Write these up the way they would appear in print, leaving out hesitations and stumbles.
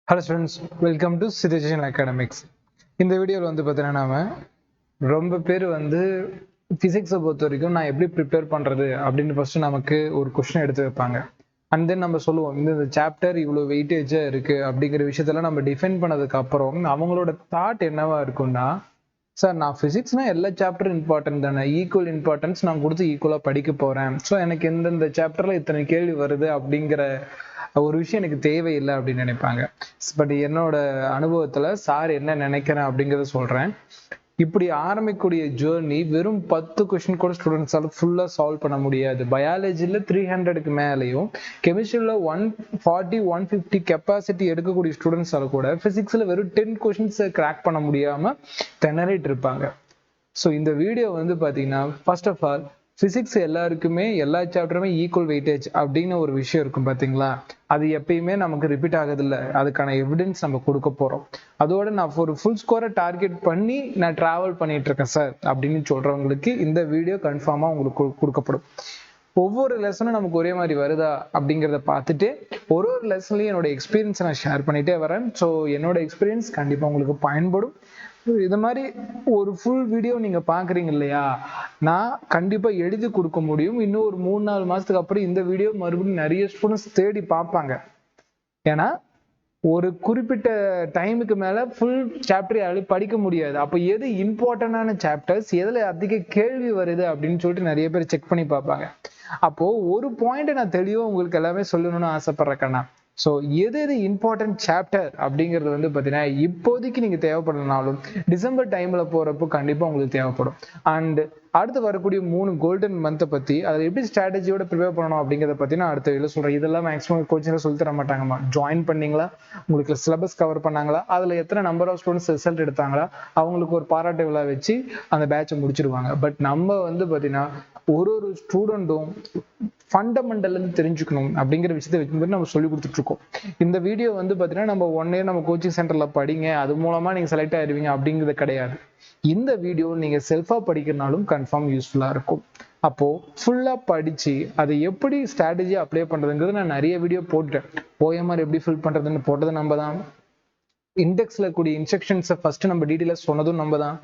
Hello students, welcome to citizen academics. இந்த வீடியோவில் வந்து பார்த்தீங்கன்னா நாம ரொம்ப பேர் ஃபிசிக்ஸை பொறுத்த வரைக்கும் நான் எப்படி ப்ரிப்பேர் பண்ணுறது அப்படின்னு ஃபர்ஸ்ட் நமக்கு ஒரு கொஸ்டின் எடுத்து வைப்பாங்க. அண்ட் தென் நம்ம சொல்லுவோம் இந்த சாப்டர் இவ்வளோ வெயிட்டேஜாக இருக்குது அப்படிங்கிற விஷயத்தெல்லாம் நம்ம டிஃபைன் பண்ணதுக்கு அப்புறம் அவங்களோட தாட் என்னவா இருக்கும்னா, சார் நான் ஃபிசிக்ஸ்னால் எல்லா சாப்டரும் இம்பார்ட்டன்ட் தானே, ஈக்குவல் இம்பார்ட்டன்ஸ் நான் கொடுத்து ஈக்குவலாக படிக்க போகிறேன், ஸோ எனக்கு எந்தெந்த சாப்டரில் இத்தனை கேள்வி வருது அப்படிங்கிற ஒரு விஷயம் எனக்கு தேவையில்லை அப்படின்னு நினைப்பாங்க. பட் என்னோட அனுபவத்துல சார் என்ன நினைக்கிறேன் அப்படிங்கிறத சொல்றேன். இப்படி ஆரம்பிக்கக்கூடிய ஜேர்னி வெறும் 10 கொஸ்டின் கூட ஸ்டூடெண்ட்ஸால ஃபுல்லா சால்வ் பண்ண முடியாது. பயாலஜில 300க்கு மேலேயும், கெமிஸ்ட்ரியில 140 150 கெப்பாசிட்டி எடுக்கக்கூடிய ஸ்டூடெண்ட்ஸால கூட பிசிக்ஸ்ல வெறும் 10 கொஸ்டின்ஸ் கிராக் பண்ண முடியாம திணறிட்டு இருப்பாங்க. ஸோ இந்த வீடியோ பாத்தீங்கன்னா ஃபர்ஸ்ட் ஆஃப் ஆல் பிசிக்ஸ் எல்லாருக்குமே எல்லா சாப்டருமே ஈக்குவல் வெயிட்டேஜ் அப்படின்னு ஒரு விஷயம் இருக்கும் பாத்தீங்களா, அது எப்பயுமே நமக்கு ரிப்பீட் ஆகுதில்ல, அதுக்கான எவிடன்ஸ் நம்ம கொடுக்க போறோம். அதோட நான் ஒரு ஃபுல் ஸ்கோரை டார்கெட் பண்ணி நான் டிராவல் பண்ணிட்டு இருக்கேன் சார் அப்படின்னு சொல்றவங்களுக்கு இந்த வீடியோ கன்ஃபார்மா உங்களுக்கு கொடுக்கப்படும். ஒவ்வொரு லெசனும் நமக்கு ஒரே மாதிரி வருதா அப்படிங்கிறத பார்த்துட்டு ஒரு லெசன்லயும் என்னோட எக்ஸ்பீரியன்ஸை நான் ஷேர் பண்ணிட்டே வரேன். ஸோ என்னோட எக்ஸ்பீரியன்ஸ் கண்டிப்பா உங்களுக்கு பயன்படும். இது மாதிரி ஒரு ஃபுல் வீடியோ நீங்க பாக்குறீங்க இல்லையா, நான் கண்டிப்பா எழுதி கொடுக்க முடியும். இன்னும் ஒரு 3-4 மாசத்துக்கு அப்புறம் இந்த வீடியோ மறுபடியும் நிறைய ஸ்டூடெண்ட்ஸ் தேடி பார்ப்பாங்க. ஏன்னா ஒரு குறிப்பிட்ட டைமுக்கு மேல ஃபுல் சாப்டர் படிக்க முடியாது. அப்போ எது இம்பார்ட்டன்டான சாப்டர்ஸ், எதுல அதிக கேள்வி வருது அப்படின்னு சொல்லிட்டு நிறைய பேர் செக் பண்ணி பார்ப்பாங்க. அப்போ ஒரு பாயிண்ட் நான் தெளிவா உங்களுக்கு எல்லாமே சொல்லணும்னு ஆசைப்படுறேன். ஸோ எது இம்பார்ட்டன்ட் சாப்டர் அப்படிங்கிறது பார்த்தீங்கன்னா இப்போதைக்கு நீங்க தேவைப்படலனாலும் டிசம்பர் டைம்ல போறப்போ கண்டிப்பா உங்களுக்கு தேவைப்படும். அண்ட் அடுத்து வரக்கூடிய 3 கோல்டன் மந்த்தை பத்தி அதை எப்படி ஸ்ட்ராட்டஜியோட ப்ரிப்பேர் பண்ணணும் அப்படிங்கிறத பத்தி நான் அடுத்த வீடியோல சொல்றேன். இதெல்லாம் மேக்ஸிமம் கோச்சிங்ல சொல்லி தர மாட்டாங்கம்மா. ஜாயின் பண்ணீங்களா, உங்களுக்கு சிலபஸ் கவர் பண்ணாங்களா, அதுல எத்தனை நம்பர் ஆஃப் ஸ்டூடெண்ட்ஸ் ரிசல்ட் எடுத்தாங்களா, அவங்களுக்கு ஒரு பாராட்டு விழா வச்சு அந்த பேட்சை முடிச்சிருவாங்க. பட் நம்ம பாத்தீங்கன்னா ஒரு ஸ்டூடெண்ட்டும் ஃபண்டமெண்டல் தெரிஞ்சுக்கணும் அப்படிங்கிற விஷயத்தை வச்சும்போது நம்ம சொல்லி கொடுத்துட்டு இருக்கோம். இந்த வீடியோ பாத்தீங்கன்னா நம்ம 1 இயர் நம்ம கோச்சிங் சென்டர்ல படிங்க, அது மூலமா நீங்க செலக்ட் ஆயிடுவீங்க அப்படிங்கிறது கிடையாது. இந்த வீடியோ நீங்க செல்ஃபா படிக்கிறனாலும் கன்ஃபார்ம் யூஸ்ஃபுல்லா இருக்கும். அப்போ ஃபுல்லா படிச்சு அதை எப்படி ஸ்ட்ராட்டஜி அப்ளை பண்றதுங்கிறது நான் நிறைய வீடியோ போட்டேன். ஓஎம்ஆர் எப்படி ஃபில் பண்றதுன்னு போட்டது நம்ம தான். இண்டெக்ஸ்ல கூடிய இன்ஸ்ட்ரக்ஷன்ஸை ஃபர்ஸ்ட் நம்ம டீட்டெயிலா சொன்னதும் நம்ம தான்.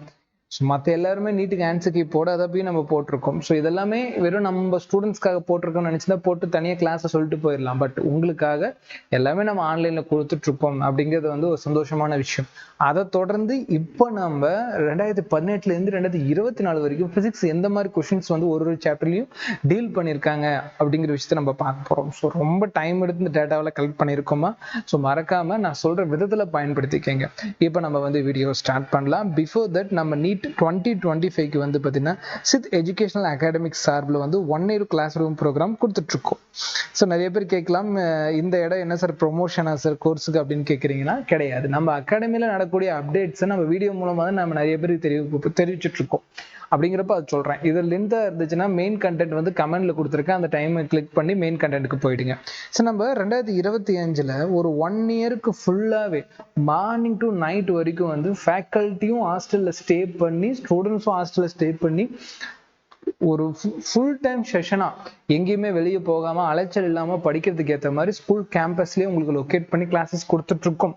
மற்ற எல்லாருமே நீட்டுக்கு ஆன்சர் கீ போடாதப்பையும் நம்ம போட்டிருக்கோம். ஸோ இதெல்லாமே வெறும் நம்ம ஸ்டூடெண்ட்ஸ்க்காக போட்டிருக்கோம்னு நினைச்சுதான் போட்டு தனியாக கிளாஸை சொல்லிட்டு போயிடலாம். பட் உங்களுக்காக எல்லாமே நம்ம ஆன்லைன்ல கொடுத்துட்டு இருப்போம் அப்படிங்கிறது ஒரு சந்தோஷமான விஷயம். அதை தொடர்ந்து இப்போ நம்ம 2018 இருந்து 2024 வரைக்கும் பிசிக்ஸ் எந்த மாதிரி கொஸ்டின்ஸ் ஒரு சாப்டர்லையும் டீல் பண்ணியிருக்காங்க அப்படிங்கிற விஷயத்த நம்ம பார்க்க போறோம். ஸோ ரொம்ப டைம் எடுத்து இந்த டேட்டாவில் கலெக்ட் பண்ணியிருக்கோமா, ஸோ மறக்காம நான் சொல்ற விதத்துல பயன்படுத்திக்கங்க. இப்போ நம்ம வீடியோ ஸ்டார்ட் பண்ணலாம். பிஃபோர் தட் நம்ம நீட் 2025க்கு பார்த்தீங்கன்னா சித் எஜுகேஷனல் அகாடமிக்ஸ் சார்பில் 1 இயர் கிளாஸ் ரூம் ப்ரோக்ராம் கொடுத்துட்டு இருக்கோம். ஸோ நிறைய பேர் கேட்கலாம், இந்த இடம் என்ன சார் ப்ரொமோஷனா சார் கோர்ஸுக்கு அப்படின்னு கேட்குறீங்கன்னா, கிடையாது. நம்ம அகாடமியில் நடக்கக்கூடிய அப்டேட்ஸை நம்ம வீடியோ மூலமாக தான் நம்ம நிறைய பேருக்கு தெரிவிச்சுட்டு இருக்கோம். அப்படிங்கிறப்ப அது சொல்றேன். இது லென்த்தா இருந்துச்சுன்னா மெயின் கண்டென்ட் கமெண்ட்ல கொடுத்துருக்கேன், அந்த டைமை கிளிக் பண்ணி மெயின் கண்டென்ட்க்கு போயிடுங்க. ஸோ நம்ம 2025ல ஒரு 1 இயருக்கு ஃபுல்லாவே மார்னிங் டு நைட் வரைக்கும் ஃபேக்கல்ட்டியும் ஹாஸ்டல்ல ஸ்டே பண்ணி ஸ்டூடெண்ட்ஸும் ஹாஸ்டல்ல ஸ்டே பண்ணி ஒரு ஃபுல் டைம் செஷனா எங்கேயுமே வெளியே போகாம அலைச்சல் இல்லாம படிக்கிறதுக்கு ஏற்ற மாதிரி ஸ்கூல் கேம்பஸ்லயே உங்களுக்கு லொக்கேட் பண்ணி கிளாஸஸ் கொடுத்துட்டு இருக்கோம்.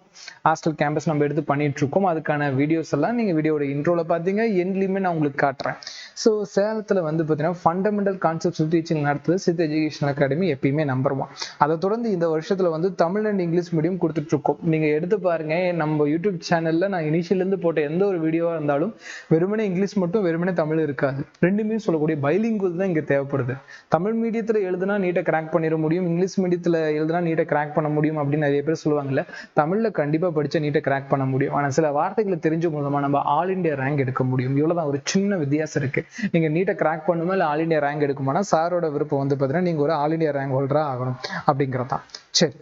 ஹாஸ்டல் கேம்பஸ் நம்ம எடுத்து பண்ணிட்டு இருக்கோம். அதுக்கான வீடியோஸ் எல்லாம் நீங்க வீடியோட இன்ட்ரோல பாத்தீங்க, எண்ட்லயுமே நான் உங்களுக்கு காட்டுறேன். ஸோ சேலத்துல பாத்தீங்கன்னா ஃபண்டமெண்டல் கான்செப்ட்ஸ் டீச்சிங் நடத்துது சித் எஜுகேஷனல் அகாடமி, எப்பயுமே நம்பர் 1. அதை தொடர்ந்து இந்த வருஷத்துல தமிழ் அண்ட் இங்கிலீஷ் மீடியம் கொடுத்துட்டு இருக்கோம். நீங்க எடுத்து பாருங்க, நம்ம யூடியூப் சேனல்ல நான் இனிஷியல் இருந்து போட்ட எந்த ஒரு வீடியோவா இருந்தாலும் வெறுமனே இங்கிலீஷ் மட்டும் வெறுமனே தமிழ் இருக்காது. ரெண்டுமே சொல்லக்கூடிய பைலிங்குவல் தான் இங்க தேவைப்படுது. தமிழ் மீடியத்துல எழுதுனா நீட்டை கிராக் பண்ணிட முடியும், இங்கிலீஷ் மீடியத்துல எழுதுனா நீட்டை கிராக் பண்ண முடியும் அப்படின்னு நிறைய பேர் சொல்லுவாங்கல்ல. தமிழ்ல கண்டிப்பா படிச்சா நீட்டை கிராக் பண்ண முடியும். ஆனா சில வார்த்தைகளை தெரிஞ்ச மூலமா நம்ம ஆல் இண்டியா ரேங்க் எடுக்க முடியும். இவ்வளவுதான், ஒரு சின்ன வித்தியாசம் இருக்கு. நீங்க நீட்டை கிராக் பண்ணுமா இல்ல ஆல் இண்டியா ரேங்க் எடுக்குமானா சாரோட விருப்பம் பாத்தீங்கன்னா நீங்க ஒரு ஆல் இண்டியா ரேங்க் ஹோல்டரா ஆகணும் அப்படிங்கிறதான். சரி,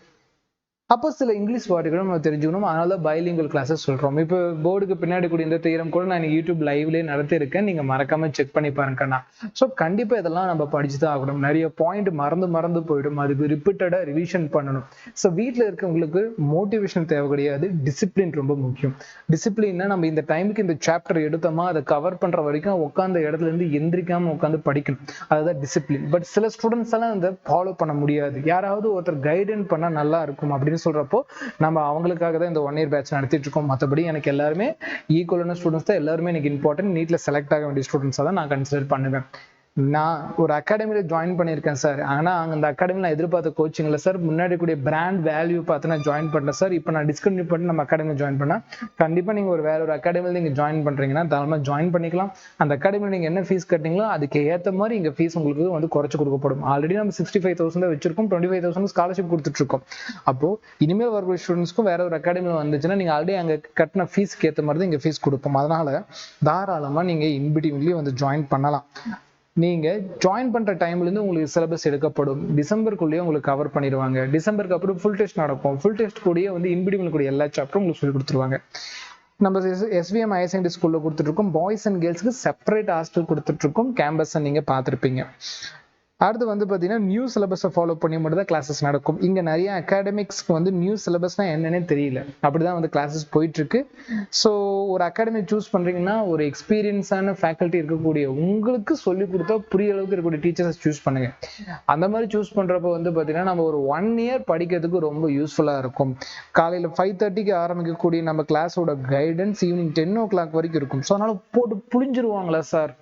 அப்போ சில இங்கிலீஷ் வார்த்தைகளும் நம்ம தெரிஞ்சுக்கணும். அதனால பைலிங்குவல் கிளாஸஸ் சொல்றோம். இப்போ போர்டுக்கு பின்னாடி கூட இந்த தியரம் கூட நான் யூடியூப் லைவ்லேயே நடத்தி இருக்கேன், நீங்க மறக்காம செக் பண்ணி பாருங்கண்ணா. ஸோ கண்டிப்பா இதெல்லாம் நம்ம படிச்சுதான் ஆகணும். நிறைய பாயிண்ட் மறந்து போயிடும், அதுக்கு ரிப்பீட்டடா ரிவிஷன் பண்ணணும். ஸோ வீட்டில் இருக்கவங்களுக்கு மோட்டிவேஷன் தேவை கிடையாது, டிசிப்ளின் ரொம்ப முக்கியம். டிசிப்ளின்னா நம்ம இந்த டைமுக்கு இந்த சாப்டர் எடுத்தோமா அதை கவர் பண்ற வரைக்கும் உட்காந்த இடத்துல இருந்து எந்திரிக்காம உட்காந்து படிக்கணும், அதுதான் டிசிப்ளின். பட் சில ஸ்டூடெண்ட்ஸ் எல்லாம் ஃபாலோ பண்ண முடியாது. யாராவது ஒருத்தர் கைடன்ஸ் பண்ணா நல்லா இருக்கும் அப்படின்னு அப்படின்னு சொல்றப்போ நம்ம அவங்களுக்காக தான் இந்த 1 year பேட்ச் நடத்திட்டு இருக்கோம். மற்றபடி எனக்கு எல்லாருமே ஈக்குவலான ஸ்டூடெண்ட்ஸ் தான், எல்லாருமே எனக்கு இம்பார்ட்டன்ட், நீட்ல செலக்ட் ஆக வேண்டிய ஸ்டூடெண்ட்ஸாக தான் நான் கன்சிடர் பண்ணுவேன். நான் ஒரு அகாடமியில ஜாயின் பண்ணியிருக்கேன் சார், ஆனா அந்த அகாடமியில் நான் எதிர்பார்த்த கோச்சிங் இல்லை சார், முன்னாடி கூடிய பிராண்ட் வேல்யூ பார்த்து நான் ஜாயின் பண்ணேன் சார், இப்போ நான் டிஸ்கண்டினியூ பண்ணி நம்ம அகாடமியில் ஜாயின் பண்ணா கண்டிப்பா நீங்க வேற ஒரு அகாடமியில் நீங்க ஜாயின் பண்றீங்கன்னா தாராளமா ஜாயின் பண்ணிக்கலாம். அந்த அகாடமியில் நீங்க என்ன ஃபீஸ் கட்டிங்களோ அதுக்கு ஏற்ற மாதிரி இங்க ஃபீஸ் உங்களுக்கு வந்து குறைச்சு கொடுக்கப்படும். ஆல்ரெடி நம்ம 65,000 வச்சிருக்கோம், 25,000 ஸ்காலர்ஷிப் கொடுத்துட்டு இருக்கோம். அப்போ இனிமேல் வரக்கூடிய ஸ்டூடெண்ட்ஸ்க்கும் வேற ஒரு அகாடமியில் வந்துச்சுன்னா நீங்க ஆல்ரெடி அங்க கட்டின ஃபீஸ்க்கு ஏற்ற மாதிரி தான் இங்க ஃபீஸ் கொடுப்போம். அதனால தாராளமா நீங்க இன்பிட்வீன்லயே வந்து ஜாயின் பண்ணலாம். நீங்க ஜாயின் பண்ற டைம்ல இருந்து உங்களுக்கு சிலபஸ் எடுக்கப்படும், டிசம்பருக்குள்ளேயே உங்களுக்கு கவர் பண்ணிடுவாங்க. டிசம்பருக்கு அப்புறம் ஃபுல் டெஸ்ட் நடக்கும், ஃபுல் டெஸ்ட் கூடயே வந்து இன்பிட்வீன் கூடிய எல்லா சாப்டரும் உங்களுக்கு சொல்லி கொடுத்துருவாங்க. நம்ம SVM ஹையர் செகண்டரி ஸ்கூல்ல கொடுத்துட்டு இருக்கோம், பாய்ஸ் அண்ட் கேர்ள்ஸ்க்கு செப்பரேட் ஹாஸ்டல் கொடுத்துட்டு இருக்கோம், கேம்பஸ் நீங்க பார்த்துருப்பீங்க. அடுத்து வந்து பார்த்தீங்கன்னா நியூ சிலபஸை ஃபாலோ பண்ணி மட்டும் தான் கிளாஸஸ் நடக்கும். இங்கே நிறைய அகாடமிக்ஸ்க்கு வந்து நியூ சிலபஸ்னா என்னன்னே தெரியல, அப்படிதான் வந்து கிளாஸஸ் போயிட்டு இருக்கு. ஸோ ஒரு அகாடமி சூஸ் பண்றீங்கன்னா ஒரு எக்ஸ்பீரியன்ஸான ஃபேக்கல்ட்டி இருக்கக்கூடிய உங்களுக்கு சொல்லிக் கொடுத்தா புரிய அளவுக்கு இருக்கக்கூடிய டீச்சர்ஸை சூஸ் பண்ணுங்க. அந்த மாதிரி சூஸ் பண்றப்ப வந்து பார்த்தீங்கன்னா நம்ம ஒரு 1 year படிக்கிறதுக்கு ரொம்ப யூஸ்ஃபுல்லா இருக்கும். காலையில் 5:30க்கு ஆரம்பிக்கக்கூடிய நம்ம கிளாஸோட கைடன்ஸ் ஈவினிங் 10 o'clock வரைக்கும் இருக்கும். ஸோ அதனால போட்டு புளிஞ்சிருவாங்களா சார்?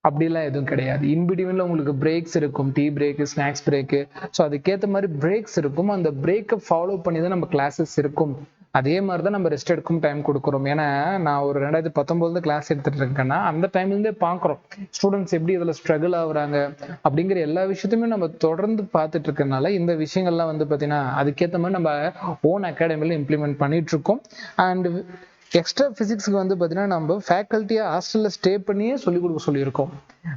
அப்படிலாம் எதுவும் கிடையாது. இன்பிட்வீன்ல உங்களுக்கு பிரேக்ஸ் இருக்கும், tea break, snacks break. So அதுக்கேற்ற மாதிரி பிரேக்ஸ் இருக்கும். அந்த பிரேக்கை ஃபாலோ பண்ணி தான் நம்ம கிளாஸஸ் இருக்கும். அதே மாதிரி தான் நம்ம ரெஸ்ட் எடுக்கும் டைம் கொடுக்குறோம். ஏன்னா நான் ஒரு 2019 கிளாஸ் எடுத்துட்டு இருக்கேன்னா அந்த டைம்ல இருந்தே பாக்குறோம் ஸ்டூடெண்ட்ஸ் எப்படி இதுல ஸ்ட்ரகிள் ஆகுறாங்க அப்படிங்கிற எல்லா விஷயத்தையுமே நம்ம தொடர்ந்து பார்த்துட்டு இருக்கனால இந்த விஷயங்கள்லாம் வந்து பாத்தீங்கன்னா அதுக்கேற்ற மாதிரி நம்ம ஓன் அகாடமில இம்ப்ளிமெண்ட் பண்ணிட்டு இருக்கோம். அண்ட் எக்ஸ்ட்ரா பிசிக்ஸ்க்கு வந்து பார்த்தீங்கன்னா நம்ம ஃபேக்கல்ட்டியாக ஹாஸ்டலில் ஸ்டே பண்ணியே சொல்லிக் கொடுக்க சொல்லியிருக்கோம்.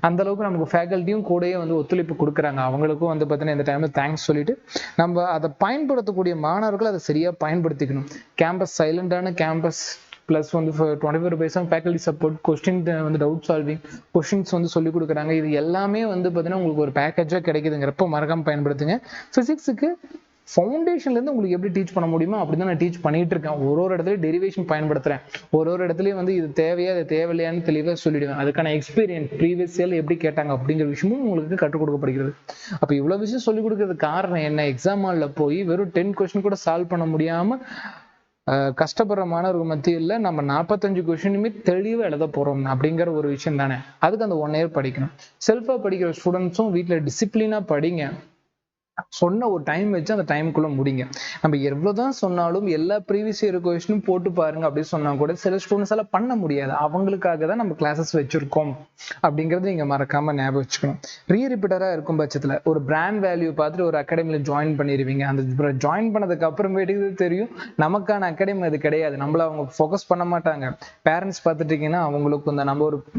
அந்த அளவுக்கு நமக்கு ஃபேக்கல்ட்டியும் கூடயே வந்து ஒத்துழைப்பு கொடுக்குறாங்க. அவங்களுக்கும் வந்து பார்த்தீங்கன்னா இந்த டைம்ல தேங்க்ஸ் சொல்லிட்டு நம்ம அதை பயன்படுத்தக்கூடிய மாணவர்கள் அதை சரியாக பயன்படுத்திக்கணும். கேம்பஸ் சைலண்டான கேம்பஸ் ப்ளஸ் வந்து 24/7 ஃபேக்கல்ட்டி சப்போர்ட், கொஸ்டின் வந்து டவுட் சால்விங், கொஸ்டின்ஸ் வந்து சொல்லிக் கொடுக்குறாங்க. இது எல்லாமே வந்து பார்த்தீங்கன்னா உங்களுக்கு ஒரு பேக்கேஜாக கிடைக்குதுங்கிறப்ப மறக்காம பயன்படுத்துங்க. ஃபிசிக்ஸுக்கு ஃபவுண்டேஷன்ல இருந்து உங்களுக்கு எப்படி டீச் பண்ண முடியுமோ அப்படிதான் நான் டீச் பண்ணிட்டு இருக்கேன். ஒரு இடத்துல டெரிவேஷன் பயன்படுத்துறேன், ஒரு இடத்துலயும் வந்து இது தேவையா இது தேவையில்லையான்னு தெளிவாக சொல்லிடுவேன். அதுக்கான எக்ஸ்பீரியன்ஸ் ப்ரீவியஸ் இயர்ல எப்படி கேட்டாங்க அப்படிங்கிற விஷயமும் உங்களுக்கு கற்றுக் கொடுக்கப்படுகிறது. அப்ப இவ்வளவு விஷயம் சொல்லிக் கொடுக்கறது காரணம் என்ன? எக்ஸாம் ஹால்ல போய் வெறும் 10 கொஸ்டின் கூட சால்வ் பண்ண முடியாம கஷ்டப்படுற மாணவர்கள் மத்தியில் நம்ம 45 கொஸ்டினுமே தெளிவாக எழுத போறோம் அப்படிங்கிற ஒரு விஷயம் தானே. அதுக்கு அந்த 1 year படிக்கணும். செல்ஃபா படிக்கிற ஸ்டூடெண்ட்ஸும் வீட்டில் டிசிப்ளினா படிங்க, சொன்ன ஒரு டைம் வச்சு அந்த டைமுக்குள்ள முடிங்க. நம்ம எவ்வளவுதான் சொன்னாலும் எல்லா ப்ரீவியஸ் இயர் கொஸ்டினும் போட்டு பாருங்க அப்படின்னு சொன்னா கூட சில ஸ்டூடெண்ட்ஸ் எல்லாம் பண்ண முடியாது. அவங்களுக்காக தான் நம்ம கிளாஸஸ் வச்சிருக்கோம் அப்படிங்கறது நீங்க மறக்காம ஞாபகம் வச்சுக்கணும். ரீரிப்பீட்டரா இருக்கும் பட்சத்துல ஒரு பிராண்ட் வேல்யூ பார்த்துட்டு ஒரு அகாடமியில ஜாயின் பண்ணிடுவீங்க. அந்த ஜாயின் பண்ணதுக்கு அப்புறமேட்டுக்கு தெரியும் நமக்கான அகாடமி அது கிடையாது, நம்மள அவங்க ஃபோக்கஸ் பண்ண மாட்டாங்க. பேரண்ட்ஸ் பார்த்துட்டீங்கன்னா அவங்களுக்கு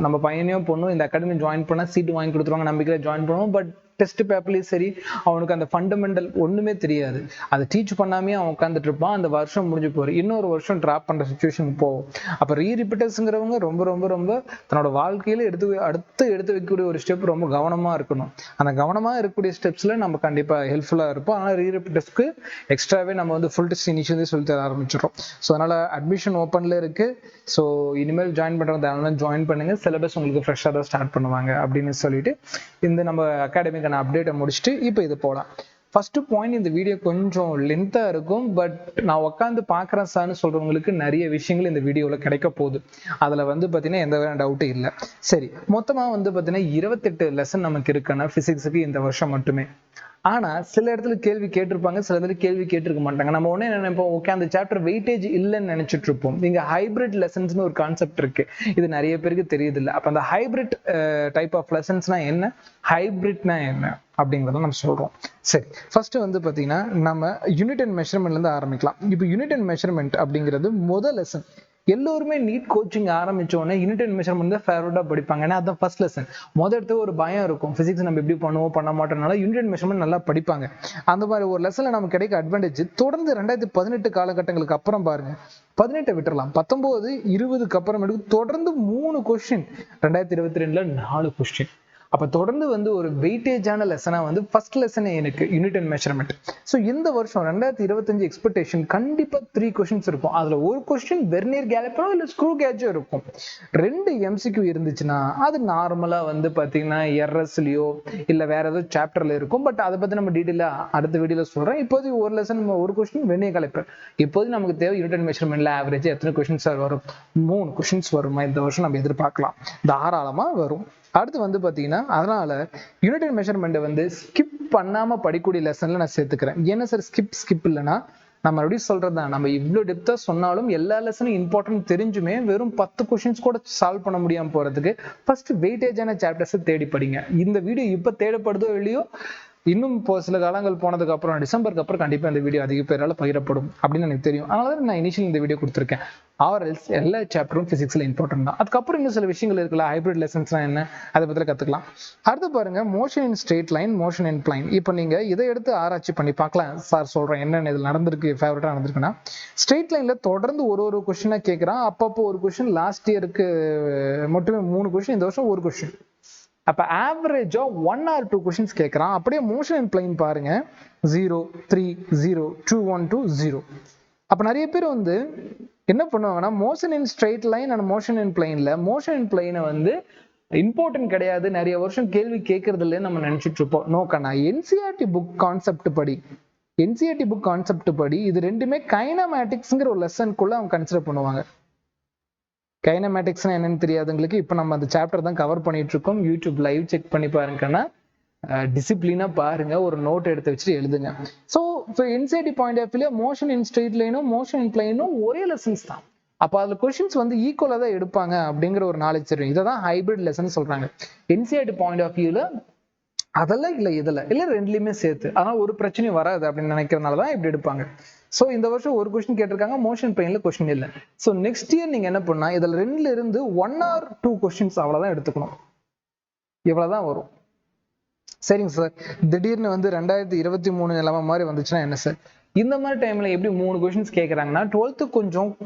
நம்ம பையனையோ பொண்ணும் இந்த அகாடமி ஜாயின் பண்ணா சீட்டு வாங்கி கொடுத்துருவாங்க, நம்பிக்கையில ஜாயின் பண்ணுவோம். பட் டெஸ்ட் பேப்பர்லயும் சரி அவனுக்கு அந்த ஃபண்டமெண்டல் ஒண்ணுமே தெரியாது, அதை டீச் பண்ணாமே அவன் உட்காந்துட்டு இருப்பான். அந்த வருஷம் முடிஞ்சு போற இன்னொரு வருஷம் டிராப் பண்ற சுச்சுவேஷன் போகும். அப்ப ரீரிப்பீட்டர்ஸ்ங்கிறவங்க ரொம்ப ரொம்ப ரொம்ப தன்னோட வாழ்க்கையில அடுத்து எடுத்து வைக்கக்கூடிய ஒரு ஸ்டெப் ரொம்ப கவனமா இருக்கணும். அந்த கவனமா இருக்கக்கூடிய ஸ்டெப்ஸ்ல நம்ம கண்டிப்பா ஹெல்ப்ஃபுல்லா இருப்போம். ஆனா ரீரிப்பீட்டர்ஸ்க்கு எக்ஸ்ட்ராவே நம்ம வந்து ஃபுல் டெஸ்ட் இனிஷியலே சொல்லி தர ஆரம்பிச்சிடும். ஸோ அதனால அட்மிஷன் ஓப்பன்ல இருக்கு. ஸோ இனிமேல் ஜாயின் பண்றவங்க ஜாயின் பண்ணுங்க, சிலபஸ் உங்களுக்கு ஃப்ரெஷ்ஷாக தான் ஸ்டார்ட் பண்ணுவாங்க அப்படின்னு சொல்லிட்டு இந்த நம்ம அகாடமிக்கான அப்டேட்டை முடிச்சுட்டு இப்போ இது போகலாம். ஃபர்ஸ்ட் பாயிண்ட், இந்த வீடியோ கொஞ்சம் லென்த்தா இருக்கும், பட் நான் உட்காந்து பாக்குறேன் சார்னு சொல்றவங்களுக்கு நிறைய விஷயங்கள் இந்த வீடியோல கிடைக்க போகுது. அதுல வந்து பாத்தீங்கன்னா எந்த டவுட்டும் இல்லை. சரி, மொத்தமா வந்து பாத்தீங்கன்னா 28 லெசன் நமக்கு இருக்குன்னா பிசிக்ஸுக்கு இந்த வருஷம் மட்டுமே. ஆனா சில இடத்துல கேள்வி கேட்டிருப்பாங்க, சில இடத்துல கேள்வி கேட்டிருக்க மாட்டாங்க. நம்ம உடனே என்ன நினைப்போம், ஓகே அந்த சாப்டர் வெயிட்டேஜ் இல்லைன்னு நினைச்சிட்டு இருப்போம். இங்க ஹைபிரிட் லெசன்ஸ்னு ஒரு கான்செப்ட் இருக்கு, இது நிறைய பேருக்கு தெரியுது இல்லை. அப்ப அந்த ஹைபிரிட் டைப் ஆஃப் லெசன்ஸ்னா என்ன, ஹைபிரிட்னா என்ன அப்படிங்கிறத நம்ம சொல்றோம். சரி, ஃபர்ஸ்ட் வந்து பாத்தீங்கன்னா நம்ம யூனிட் அண்ட் மெஷர்மெண்ட்ல இருந்து ஆரம்பிக்கலாம். இப்போ யூனிட் அண்ட் மெஷர்மெண்ட் அப்படிங்கிறது முதல் லெசன். எல்லோருமே நீட் கோச்சிங் ஆரம்பிச்ச உடனே யூனிட் அண்ட் மெஷர்மெண்ட் தான் ஃபேவரட்டா படிப்பாங்க. ஏன்னா அதான் ஃபர்ஸ்ட் லெசன். இடத்துல ஒரு பயம் இருக்கும், பிசிக்ஸ் நம்ம எப்படி பண்ணுவோம் பண்ண மாட்டோம்னால யூனிட் அண்ட் மெஷர்மெண்ட் நல்லா படிப்பாங்க. அந்த மாதிரி ஒரு லெசன்ல நமக்கு கிடைக்க அட்வான்டேஜ் தொடர்ந்து 2018 காலகட்டங்களுக்கு அப்புறம் பாருங்க, 18 விட்டுறலாம், 19, 20க்கு அப்புறம் தொடர்ந்து 3 கொஸ்டின், 2022ல 4 கொஸ்டின். அப்ப தொடர்ந்து வந்து ஒரு வெயிட்டேஜான லெசனா வந்து ஃபர்ஸ்ட் லெசனே எனக்கு யூனிட் அண்ட் மெஷர்மெண்ட். ஸோ இந்த வருஷம் 2025 எக்ஸ்பெக்டேஷன் கண்டிப்பா 3 கொஸ்டின்ஸ் இருக்கும். அதுல ஒரு கொஸ்டின் வெர்னியர் கேலிப்பரோ இல்ல ஸ்க்ரூ கேஜோ இருக்கும். 2 MCQ இருந்துச்சுன்னா அது நார்மலா வந்து பாத்தீங்கன்னா எர்எஸ்லயோ இல்ல வேற ஏதோ சாப்டர்ல இருக்கும். பட் அதை பத்தி நம்ம டீடைலா அடுத்த வீடியோல சொல்றேன். இப்போதைக்கு ஒரு லெசன் ஒரு கொஸ்டின் வெர்னியர் கேலிப்பர். இப்போதைக்கு நமக்கு தேவை யூனிட் அண்ட் மெஷர்மெண்ட்ல ஆவரேஜ் எத்தனை கொஸ்டின்ஸ் வரும்? 3 கொஸ்டின்ஸ் வருமா இந்த வருஷம் நம்ம எதிர்பார்க்கலாம். தாராளமா வரும். அடுத்து வந்து பாத்தீங்கன்னா அதனால யூனிட் அண்ட் மெஷர்மெண்ட் வந்து ஸ்கிப் பண்ணாம படிக்கூடிய லெசன்ல நான் சேர்த்துக்கிறேன். என்ன சார் ஸ்கிப் இல்லைன்னா நம்ம மறுபடியும் சொல்றதுதான், நம்ம இவ்வளவு டெப்தா சொன்னாலும் எல்லா லெசனும் இம்பார்ட்டன்ட் தெரிஞ்சுமே வெறும் 10 கொஸ்டின்ஸ் கூட சால்வ் பண்ண முடியாம போறதுக்கு ஃபர்ஸ்ட் வெயிட்டேஜான சாப்டர்ஸ் தேடி படிங்க. இந்த வீடியோ இப்ப தேடப்படுதோ இல்லையோ, இன்னும் சில காலங்கள் போனதுக்கு அப்புறம் டிசம்பருக்கு அப்புறம் கண்டிப்பா இந்த வீடியோ அதிக பேரால பகிரப்படும் அப்படின்னு எனக்கு தெரியும். அதனால நான் இனிஷியல் இந்த வீடியோ கொடுத்துருக்கேன். ஆர்எல்ஸ் எல்லா சாப்டரும் பிசிக்ஸ்ல இம்பார்ட்டன்ட் தான். அதுக்கப்புறம் இன்னும் சில விஷயங்கள் இருக்குல்ல, ஹைபிரிட் லெசன்ஸ்லாம் என்ன அதை பத்தி கத்துக்கலாம். அடுத்து பாருங்க motion in straight line, motion in plain. இப்போ நீங்க இதை எடுத்து ஆராய்ச்சி பண்ணி பார்க்கலாம். சார் சொல்றேன் என்னென்ன இதில் நடந்திருக்கு, ஃபேவரட்டா நடந்திருக்குன்னா ஸ்ட்ரெயிட் லைன்ல தொடர்ந்து ஒரு கொஸ்டினா கேட்கறான். அப்பப்போ ஒரு கொஸ்டின், லாஸ்ட் இயருக்கு மட்டுமே 3 கொஸ்டின், இந்த வருஷம் ஒரு கொஸ்டின். அப்ப ஆவரேஜா 1 or 2 கொஸ்டின்ஸ் கேட்கறான். அப்படியே மோஷன் அண்ட் பிளைன் பாருங்க 0, 3, 0, 2, 1, 2, 0. அப்ப நிறைய பேர் வந்து என்ன பண்ணுவாங்கன்னா motion in straight line and motion in பிளைன்ல மோஷன் இன் பிளைனை வந்து இம்பார்ட்டன்ட் கிடையாது, நிறைய வருஷம் கேள்வி கேட்கறது இல்லைன்னு நம்ம நினைச்சிட்டு இருப்போம். நோக்கண்ணா என்சிஆர்டி புக் கான்செப்ட் படி, என்சிஆர்டி புக் கான்செப்ட் படி இது ரெண்டுமே கைனமேட்டிக்ஸ்ங்கிற ஒரு லெசனுக்குள்ள அவங்க கன்சிடர் பண்ணுவாங்க. கைனமேட்டிக்ஸ்னா என்னன்னு தெரியாதுங்களுக்கு இப்போ நம்ம அந்த சாப்டர் தான் கவர் பண்ணிட்டு இருக்கோம். யூடியூப் லைவ் செக் பண்ணி பாருங்கன்னா டிசிப்ளினா பாருங்க, ஒரு நோட் எடுத்து வச்சுட்டு எழுதுங்க. ஸோ என்சிஆர்டி பாயிண்ட் ஆஃப் வியூல மோஷன் இன் ஸ்ட்ரெயிட் லைனும் மோஷன் இன் பிளைனும் ஒரே லெசன்ஸ் தான். அப்போ அதுல கொஸ்டின்ஸ் வந்து ஈக்குவலா தான் எடுப்பாங்க அப்படிங்கிற ஒரு நாலேஜ் தெரியும். இதை தான் ஹைபிரிட் லெசன் சொல்றாங்க. என்சிஆர்டி பாயிண்ட் ஆஃப் வியூல அதெல்லாம் இல்லை, இதுல இல்லை, ரெண்டுலையுமே சேர்த்து. அதனால ஒரு பிரச்சனையும் வராது அப்படின்னு நினைக்கிறதுனாலதான் இப்படி எடுப்பாங்க. சோ இந்த வருஷம் ஒரு கொஸ்டின் கேட்டிருக்காங்க, மோஷன் பிளைன்ல கொஸ்டின் இல்லை. சோ நெக்ஸ்ட் இயர் நீங்க என்ன பண்ணா இதுல 2ல இருந்து 1 or 2 கொஸ்டின்ஸ் அவ்வளவுதான் எடுத்துக்கணும். இவ்வளவுதான் வரும். சரிங்க சார், திடீர்னு வந்து 2023 நிலைமை மாதிரி வந்துச்சுன்னா என்ன சார்? இந்த மாதிரி டைம்ல எப்படி 3 கொஸ்டின்ஸ் கேட்கறாங்கன்னா 12th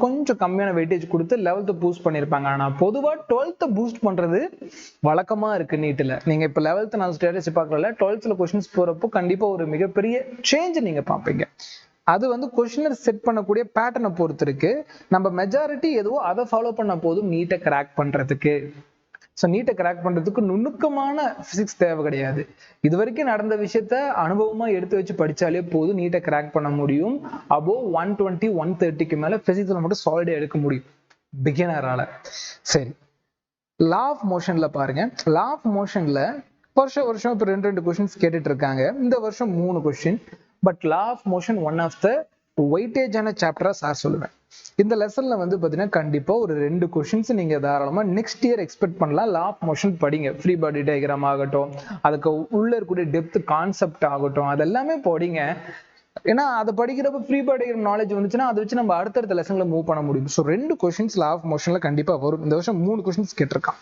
கொஞ்சம் கம்மியான வெயிட்டேஜ் கொடுத்து 11th பூஸ்ட் பண்ணிருப்பாங்க. ஆனா பொதுவா 12th பூஸ்ட் பண்றது வழக்கமா இருக்கு நீட்ல. நீங்க இப்ப 11th நான் ஸ்டேட்டஸ் பார்க்கல, 12thல கொஸ்டின்ஸ் போறப்போ கண்டிப்பா ஒரு மிகப்பெரிய சேஞ்ச் நீங்க பாப்பீங்க. அது வந்து கொஸ்டினர் செட் பண்ணக்கூடிய பேட்டர்னை பொறுத்து இருக்கு. நம்ம மெஜாரிட்டி எதுவோ அதை ஃபாலோ பண்ண போதும் நீட்டை கிராக் பண்றதுக்கு. ஸோ நீட்டை கிராக் பண்றதுக்கு நுணுக்கமான பிசிக்ஸ் தேவை கிடையாது. இது வரைக்கும் நடந்த விஷயத்த அனுபவமா எடுத்து வச்சு படிச்சாலே போதும் நீட்டை கிராக் பண்ண முடியும். அபோவ் 120, 130க்கு மேல பிசிக்ஸ்ல மட்டும் சாலிடா எடுக்க முடியும் பிகினரால. சரி, லா ஆஃப் மோஷன்ல பாருங்க. லா ஆஃப் மோஷன்ல வருஷம் இப்போ 2 கொஸ்டின்ஸ் கேட்டுட்டு இருக்காங்க. இந்த வருஷம் 3 question. But law of motion one of the வெயிட்டேஜான சாப்டரா சார் சொல்லுவேன். இந்த லெசன்ல வந்து பாத்தீங்கன்னா கண்டிப்பா ஒரு 2 கொஸ்டின்ஸ் நீங்க தாராளமா நெக்ஸ்ட் இயர் எக்ஸ்பெக்ட் பண்ணலாம். லா ஆஃப் மோஷன் படிங்க. ஃப்ரீ பாடி டயக்ராம் ஆகட்டும், அதுக்கு உள்ள இருக்கக்கூடிய டெப்த் கான்செப்ட் ஆகட்டும், அதெல்லாமே படிங்க. ஏன்னா அதை படிக்கிறப்ப ஃப்ரீ பாடி நாலேஜ் வந்துச்சுன்னா அதை வச்சு நம்ம அடுத்தடுத்த லெசன்ல மூவ் பண்ண முடியும். ஸோ 2 கொஸ்டின்ஸ் லா ஆஃப் மோஷன்ல கண்டிப்பா வரும். இந்த வருஷம் 3 கொஸ்டின்ஸ் கேட்டிருக்கான்.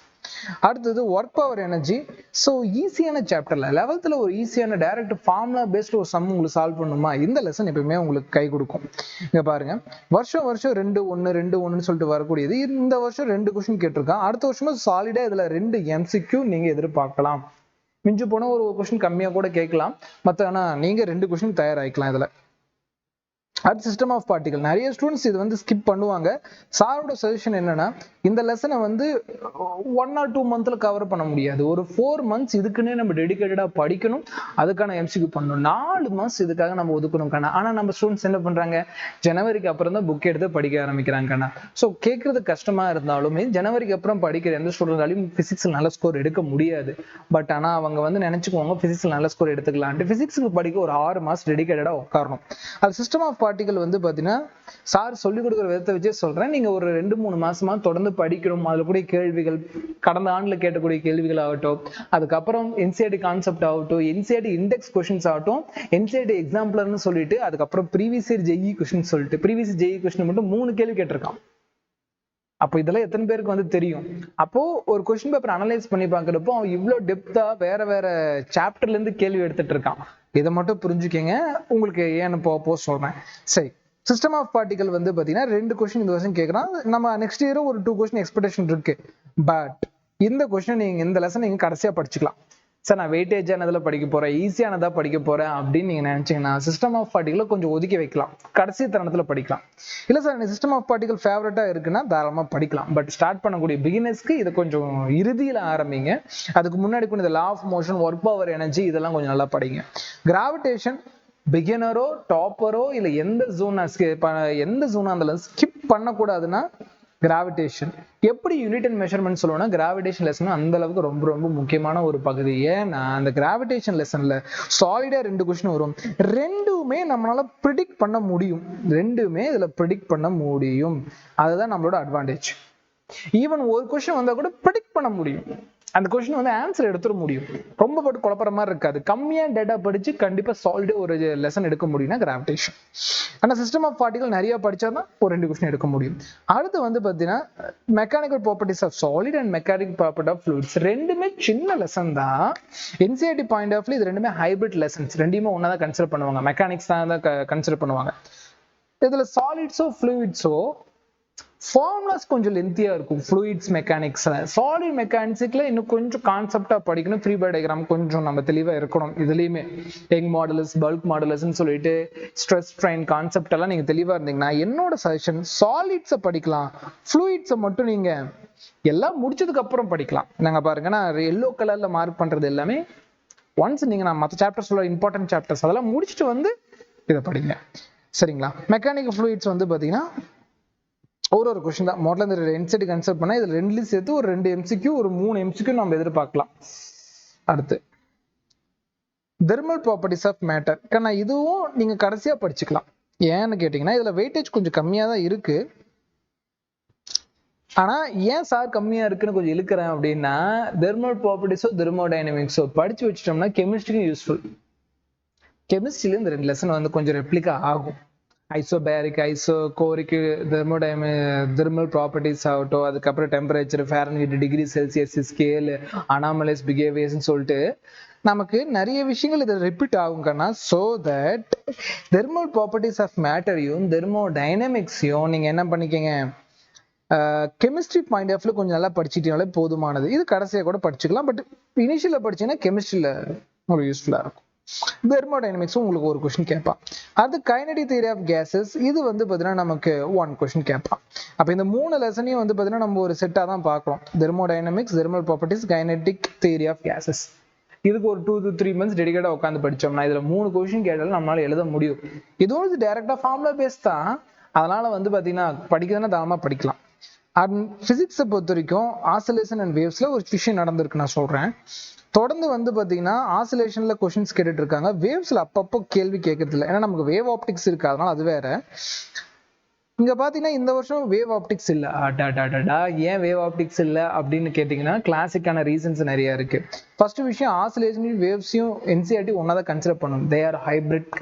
அடுத்தது ஒர்க் பவர் எனர்ஜி. ஸோ ஈஸியான சாப்டர்ல 11th ஒரு ஈஸியான டைரக்ட் ஃபார்முலா பேஸ்ட் ஒரு சம் உங்களுக்கு சால்வ் பண்ணுமா, இந்த லெசன் எப்பயுமே உங்களுக்கு கை கொடுக்கும். இங்க பாருங்க, வருஷம் 2-1 சொல்லிட்டு வரக்கூடியது. இந்த வருஷம் 2 கொஸ்டின் கேட்டிருக்கான். அடுத்த வருஷமும் சாலிடா இதுல 2 MCQ நீங்க எதிர்பார்க்கலாம். மிஞ்சு போனா ஒரு கொஸ்டின் கம்மியா கூட கேட்கலாம். ஆனா நீங்க 2 கொஸ்டின் தயாராகிக்கலாம் இதுல. அடுத்து சிஸ்டம் ஆஃப் பார்ட்டிகல். நிறைய ஸ்டூடெண்ட்ஸ் இது வந்து ஸ்கிப் பண்ணுவாங்க. சாரோட சஜஷன் என்னன்னா இந்த லெசனை வந்து 1 or 2 மந்த்ல கவர் பண்ண முடியாது. ஒரு 4 months இதுக்குன்னே நம்ம டெடிகேட்டடா படிக்கணும், அதுக்கான MCQ பண்ணணும். 4 months இதுக்காக நம்ம ஒதுக்கணும் கண்ணா. ஆனா நம்ம ஸ்டூடெண்ட்ஸ் என்ன பண்றாங்க, ஜனவரிக்கு அப்புறம் தான் புக் எடுத்து படிக்க ஆரம்பிக்கிறாங்க கண்ணா. ஸோ கேட்கறது கஷ்டமா இருந்தாலுமே ஜனவரிக்கு அப்புறம் படிக்கிற எந்த ஸ்டூடெண்டாலையும் பிசிக்ஸ்ல நல்ல ஸ்கோர் எடுக்க முடியாது. பட் ஆனா அவங்க வந்து நினைச்சுக்குவாங்க பிசிக்ஸ்ல நல்ல ஸ்கோர் எடுத்துக்கலான்ட்டு. பிசிக்ஸ்க்கு படிக்க ஒரு 6 months டெடிகேட்டடா உட்காரணும். அது சிஸ்டம் ஆஃப் பார்ட்டிகல் வந்து பாத்தீங்கன்னா சார் சொல்லிக் கொடுக்குற விதத்தை வச்சே சொல்றேன். நீங்க ஒரு 2-3 மாசமா தொடர்ந்து படிக்கணும். அதுல கூட கேள்விகள், கடந்த ஆண்டுல கேட்டக்கூடிய கேள்விகள் ஆகட்டும், அதுக்கப்புறம் என்சிஆர்டி கான்செப்ட் ஆகட்டும், என்சிஆர்டி இண்டெக்ஸ் கொஸ்டின்ஸ் ஆகட்டும், என்சிஆர்டி எக்ஸாம்பிளர்னு சொல்லிட்டு, அதுக்கப்புறம் ப்ரீவியஸ் இயர் ஜேஇ கொஸ்டின் சொல்லிட்டு, ப்ரீவியஸ் ஜேஇ கொஸ்டின் மட்டும் 3 கேள்வி கேட்டிருக்கான். அப்போ இதெல்லாம் எத்தனை பேருக்கு வந்து தெரியும்? அப்போ ஒரு கொஸ்டின் பேப்பர் அனலைஸ் பண்ணி பாக்குறப்போ அவன் இவ்வளவு டெப்தா வேற சாப்டர்ல இருந்து கேள்வி எடுத்துட்டு இருக்கான். இதை மட்டும் புரிஞ்சுக்கங்க, உங்களுக்கு ஏன்னு போ சொல்றேன். சரி, சிஸ்டம் ஆஃப் பார்ட்டிகல் வந்து பாத்தீங்கன்னா 2 கொஸ்டின் இந்த வருஷம் கேட்கறான். நம்ம நெக்ஸ்ட் இயரும் ஒரு 2 கொஸ்டின் எக்ஸ்பெக்டேஷன் இருக்கு. பட் இந்த கொஸ்டின் நீங்க இந்த லெசன் நீங்க கடைசியா படிச்சுக்கலாம். சார் நான் வெயிட்டேஜானதில் படிக்க போகிறேன், ஈஸியானதாக படிக்க போகிறேன் அப்படின்னு நீங்கள் நினச்சிங்கன்னா சிஸ்டம் ஆஃப் பார்ட்டிகளை கொஞ்சம் ஒதுக்கி வைக்கலாம், கடைசி தருணத்தில் படிக்கலாம். இல்லை சார் எனக்கு சிஸ்டம் ஆஃப் பார்ட்டிகள் ஃபேவரட்டாக இருக்குன்னா தாராளமாக படிக்கலாம். பட் ஸ்டார்ட் பண்ணக்கூடிய பிகினர்ஸ்க்கு இதை கொஞ்சம் இறுதியில் ஆரம்பிங்க. அதுக்கு முன்னாடி கொஞ்சம் இந்த law of motion, work power, energy இதெல்லாம் கொஞ்சம் நல்லா படிங்க. கிராவிடேஷன் பிகினரோ டாப்பரோ இல்லை எந்த ஜோனா இருந்தாலும் ஸ்கிப் பண்ணக்கூடாதுன்னா கிராவிடேஷன். எப்படி யூனிட் அண்ட் மெஷர்மெண்ட் சொல்லுவோம்னா கிராவிடேஷன் லெசன் அந்த அளவுக்கு ரொம்ப ரொம்ப முக்கியமான ஒரு பகுதி. ஏன்னா அந்த கிராவிடேஷன் லெசன்ல சாலிடா 2 கொஸ்டின் வரும், ரெண்டுமே நம்மளால ப்ரிடிக்ட் பண்ண முடியும், அதுதான் நம்மளோட அட்வான்டேஜ். ஈவன் ஒரு கொஸ்டின் வந்தா கூட ப்ரிடிக்ட் பண்ண முடியும், அந்த கொஸ்டின் வந்து ஆன்சர் எடுத்துட முடியும், ரொம்ப போட்டு குழப்பற மாதிரி இருக்காது. கம்மியா டேட்டா படிச்சு கண்டிப்பா சாலிடா ஒரு லெசன் எடுக்க முடியும்னா கிராவிடேஷன். ஆனா சிஸ்டம் ஆஃப் பார்ட்டிகல் நிறைய படிச்சாதான் ஒரு 2 கொஸ்டின் எடுக்க முடியும். அடுத்து வந்து பாத்தீங்கன்னா mechanical properties of solid and mechanical property of fluids. ரெண்டுமே சின்ன லெசன் தான். என்சிஆர்டி பாயிண்ட் ஆஃப் இது ரெண்டுமே ஹைபிரிட் லெசன்ஸ், ரெண்டுமே ஒன்னா தான் கன்சிடர் பண்ணுவாங்க, மெக்கானிக்ஸ் தான் கன்சிடர் பண்ணுவாங்க. இதுல சாலிட்ஸோ ஃப்ளூயிட்ஸோ ஃபார்முலாஸ் கொஞ்சம் லென்த்தியா இருக்கும். ஃப்ளூயிட்ஸ் மெக்கானிக்ஸ்ல, சாலிட் மெக்கானிக்ஸ்ல இன்னும் கொஞ்சம் கான்செப்டா படிக்கணும், ஃப்ரீ பாடி டயக்ராம் கொஞ்சம் நம்ம தெளிவா இருக்கணும். இதுலயுமே யங் மாடுலஸ், பல்க் மாடுலஸ்ன்னு சொல்லிட்டு ஸ்ட்ரெஸ் ஸ்ட்ரெயின் கான்செப்ட் எல்லாம் நீங்க தெளிவா இருந்தீங்கன்னா என்னோட சஜஷன் சாலிட்ஸை படிக்கலாம், ஃப்ளூயிட்ஸை மட்டும் நீங்க எல்லாம் முடிச்சதுக்கு அப்புறம் படிக்கலாம். நாங்க பாருங்க நான் எல்லோ கலர்ல மார்க் பண்றது எல்லாமே ஒன்ஸ் நீங்க நான் மற்ற சாப்டர்ஸ் உள்ள இம்பார்ட்டன்ட் சாப்டர்ஸ் அதெல்லாம் முடிச்சுட்டு வந்து இதை படிங்க, சரிங்களா? மெக்கானிக்கல் ஃப்ளூயிட்ஸ் வந்து பாத்தீங்கன்னா ஒரு கொஸ்டின் தான். முதல்ல இந்த என்சிடி கன்சிடர் பண்ணா இதுல ரெண்டுலயும் சேர்த்து ஒரு 2 MCQ ஒரு 3 MCQ நம்ம எதிர்பார்க்கலாம். அடுத்து தெர்மல் ப்ராப்பர்ட்டிஸ் ஆஃப் மேட்டர். ஏன்னா இதுவும் நீங்க கடைசியா படிச்சுக்கலாம். ஏன்னு கேட்டீங்கன்னா இதுல வெயிட்டேஜ் கொஞ்சம் கம்மியா தான் இருக்கு. ஆனா ஏன் சார் கம்மியா இருக்குன்னு கொஞ்சம் இழுக்கிறேன் அப்படின்னா தெர்மல் ப்ராப்பர்ட்டிஸோ தெர்மோடைனமிக்ஸோ படிச்சு வச்சுட்டோம்னா கெமிஸ்ட்ரிக்கும் யூஸ்ஃபுல். கெமிஸ்ட்ரியில இந்த 2 லெசன் வந்து கொஞ்சம் ரெப்ளிகா ஆகும். ஐசோபேரிக், ஐசோகோரிக், தெர்மல் ப்ராப்பர்ட்டிஸ் ஆகட்டும், அதுக்கப்புறம் temperature, Fahrenheit, degree Celsius, scale, anomalous பிஹேவியர்ஸ்ன்னு சொல்லிட்டு நமக்கு நிறைய விஷயங்கள் இதை ரிப்பீட் ஆகுங்கன்னா so that thermal properties of மேட்டரையும் தெர்மோடைனமிக்ஸையும் நீங்க என்ன பண்ணிக்கங்க, கெமிஸ்ட்ரி பாயிண்ட் ஆஃப் கொஞ்சம் நல்லா படிச்சுட்டீங்கனாலே போதுமானது. இது கடைசியா கூட படிச்சுக்கலாம், பட் இனிஷியல படிச்சீங்கன்னா கெமிஸ்ட்ரியில உங்களுக்கு யூஸ்ஃபுல்லா இருக்கும். தெர்மோடைனமிக்ஸும் உங்களுக்கு ஒரு கொஸ்டின் கேட்பான். அது கைனடிக் தியரி ஆஃப் கேசஸ், இது வந்து பாத்தீங்கன்னா நமக்கு 1 கொஸ்டின் கேட்பான். அப்ப இந்த 3 லெசனையும் வந்து பாத்தீங்கன்னா நம்ம ஒரு செட்டா தான் பார்க்கிறோம். Thermodynamics, thermal properties, kinetic theory of gases. இதுக்கு ஒரு 2 to 3 months டெடிகேட்டா உட்காந்து படிச்சோம்னா இதுல 3 கொஸ்டின் கேட்டாலும் நம்மளால எழுத முடியும். இதுவும் இது டைரக்டா ஃபார்முலா பேஸ் தான், அதனால வந்து பாத்தீங்கன்னா படிக்கிறதுனா தாராளமா படிக்கலாம். பிசிக்ஸை பொறுத்த வரைக்கும் ஆசிலேஷன் அண்ட் வேவ்ஸ்ல ஒரு விஷயம் நடந்திருக்கு நான் சொல்றேன். தொடர்ந்து வந்து பாத்தீங்கன்னா ஆசிலேஷன்ல கொஸ்டின்ஸ் கேட்டுட்டு இருக்காங்க, வேவ்ஸ்ல அப்பப்போ கேள்வி கேட்கறது இல்லை. ஏன்னா நமக்கு வேவ் ஆப்டிக்ஸ் இருக்கு, அதனால அது வேற. இங்க பாத்தீங்கன்னா இந்த வருஷம் வேவ் ஆப்டிக்ஸ் இல்ல. ஏன் வேவ் ஆப்டிக்ஸ் இல்ல அப்படின்னு கேட்டீங்கன்னா கிளாசிக்கான ரீசன்ஸ் நிறைய இருக்கு. ஃபர்ஸ்ட் விஷயம், ஆசிலேஷன் வேவ்ஸையும் என்சிஆர்டி ஒன்னாதான் கன்சிடர் பண்ணும். தே ஆர் ஹைபிரிட்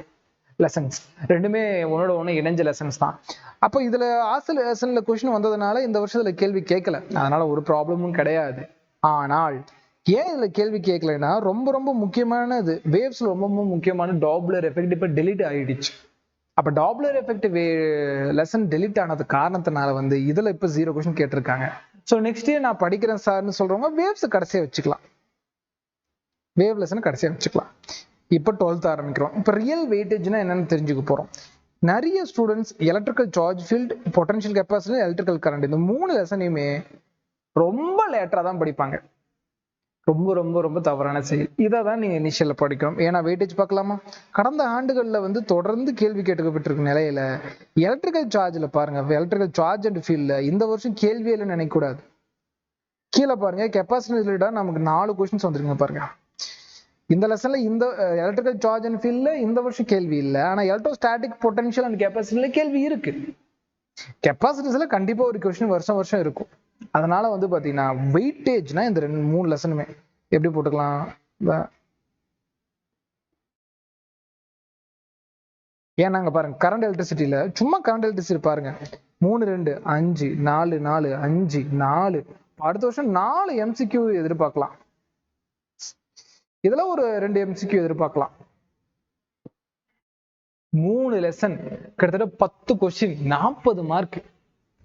லெசன்ஸ், ரெண்டுமே ஒன்னோட ஒன்று இணைஞ்ச லெசன்ஸ் தான். அப்போ இதுல ஆசிலேஷன்ல கொஸ்டின் வந்ததுனால இந்த வருஷத்துல கேள்வி கேட்கல, அதனால ஒரு ப்ராப்ளமும் கிடையாது. ஆனால் ஏன் இதுல கேள்வி கேட்கலன்னா ரொம்ப ரொம்ப முக்கியமானது வேவ்ஸ்ல ரொம்ப ரொம்ப முக்கியமான டாப்லர் எஃபெக்ட் இப்ப டெலிட் ஆயிடுச்சு. அப்ப டாப்லர் எஃபெக்ட் லெசன் டெலிட் ஆனது காரணத்தினால வந்து இதுல இப்ப 0 கொஸ்டின் கேட்டிருக்காங்க. ஸோ நெக்ஸ்ட் இயர் நான் படிக்கிறேன் சார்னு சொல்றவங்க வேவ்ஸ் கடைசியா வச்சுக்கலாம், வேவ் லெசன் கடைசியா வச்சுக்கலாம். இப்ப 12th ஆரம்பிக்கிறோம். இப்ப ரியல் வெயிட்டேஜ்னா என்னன்னு தெரிஞ்சுக்க போறோம். நிறைய students electrical charge field, potential capacity, electrical current இந்த 3 லெசனையுமே ரொம்ப லேட்டரா தான் படிப்பாங்க. ரொம்ப ரொம்ப ரொம்ப தவறான செயல். இதை தான் நீங்க இனிஷியல்ல படிக்கணும். ஏன்னா வெயிட்டேஜ் பார்க்கலாமா, கடந்த ஆண்டுகள்ல வந்து தொடர்ந்து கேள்வி கேட்கப்பட்டிருக்க நிலையில எலக்ட்ரிக்கல் சார்ஜ்ல பாருங்க, எலக்ட்ரிக்கல் சார்ஜ் அண்ட் ஃபீல்ட்ல இந்த வருஷம் கேள்வியில நினைக்க கூடாது. கீழே பாருங்க, கெப்பாசிட்டி ரிலேட்டடா நமக்கு 4 கொஸ்டின்ஸ் வந்துருங்க பாருங்க. இந்த லெசன்ல இந்த எலக்ட்ரிக்கல் சார்ஜ் அண்ட் ஃபீல்ட்ல இந்த வருஷம் கேள்வி இல்லை, ஆனா எலக்ட்ரோஸ்டாட்டிக், பொட்டன்ஷியல் அண்ட் கெப்பாசிட்டில கேள்வி இருக்கு. கெப்பாசிட்டிஸ்ல கண்டிப்பா ஒரு கொஸ்டின் வருஷம் வருஷம் இருக்கும். அதனால வந்து பாத்தீங்கன்னா வெயிட்டேஜ்னா இந்த 3 லெசனுமே எப்படி போட்டுக்கலாம், ஏன்னாங்க பாருங்க கரண்ட் எலக்ட்ரிசிட்டியில சும்மா கரண்ட் எலக்ட்ரிசிட்டி பாருங்க 3 2 5 4 4 5 4, அடுத்த வருஷம் 4 MCQ எதிர்பார்க்கலாம். இதுல ஒரு 2 MCQ எதிர்பார்க்கலாம். 3 லெசன் கிட்டத்தட்ட 10 கொஸ்டின் 40 மார்க்.